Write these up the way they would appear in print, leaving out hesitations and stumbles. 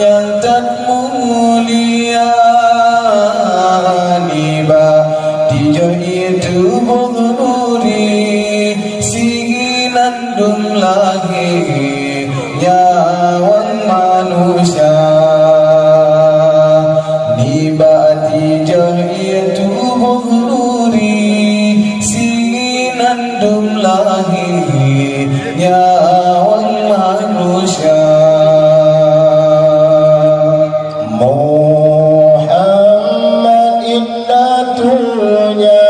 yang tak mulia niba tijo itu burnuri singinan dum lagi nyawan manusia niba tijo itu burnuri singinan dum lagi nyawan manusia. Muhammad indatunya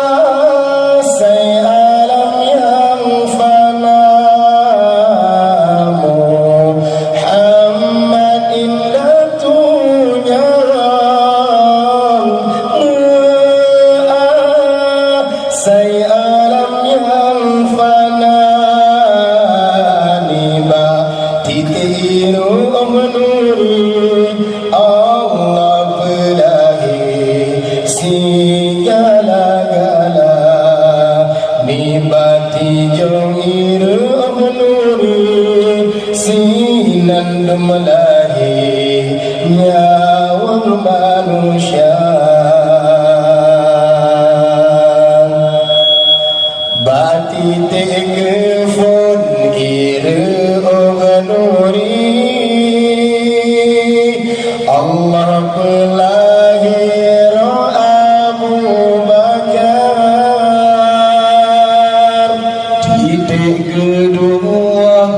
measai alam yang fana. Muhammad indatunya measai alam yang fana. Titiru menuri Allah belahi segala-gala nibati jongiru menuri sinandum lahi nyawang manusia bati tegefon iru Allah pelahir Abu Bakar titik kedua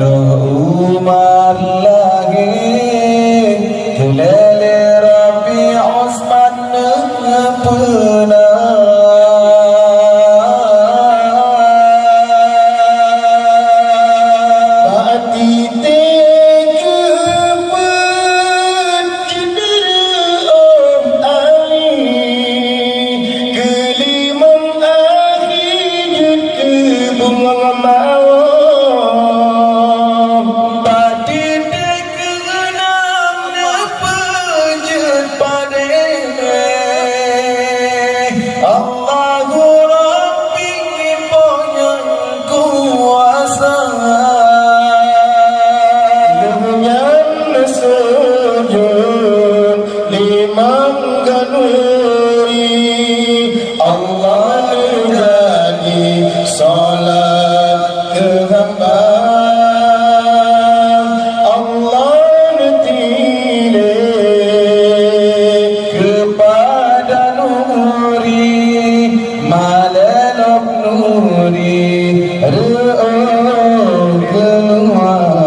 Umar lagi kelele Rabi Osman pernah Allah menjadi salat ke hamba Allah netile kepada nuri malalok nuri ru'u keluar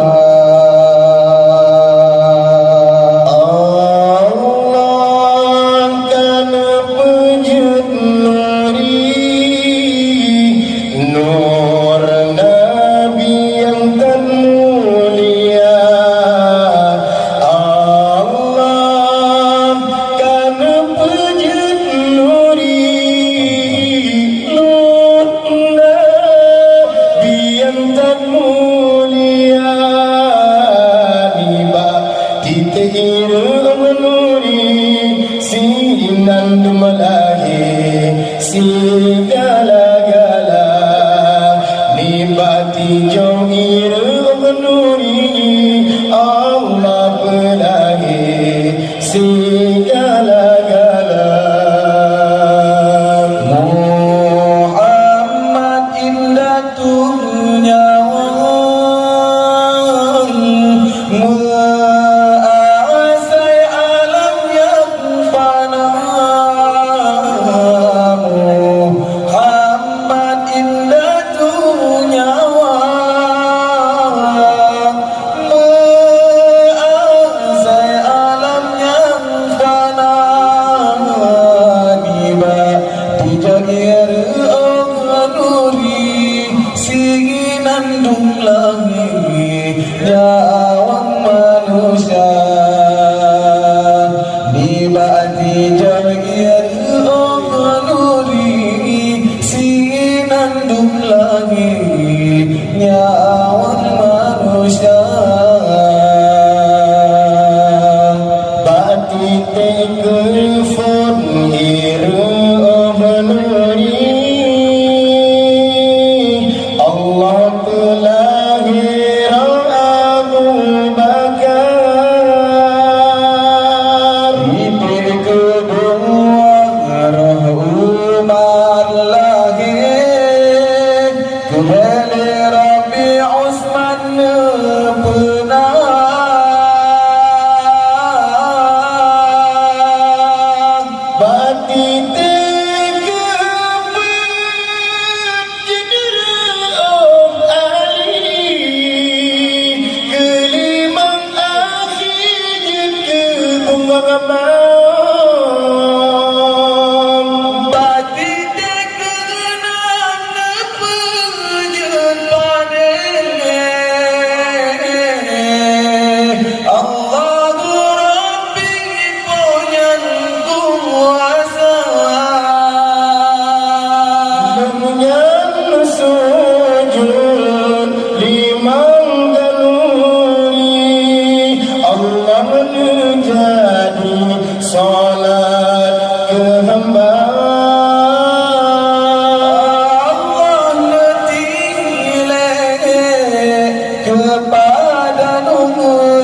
sinandum lahi segala-gala nibati jongiru menuri Allah belahi segala-gala. Muhammad indatunya nyawang manusia nibati jagir nuri sinandum lagi nyawang manusia bati tegelfon hiru menuri Allah pelahir Salat ke hamba Allah letih kepada nunggu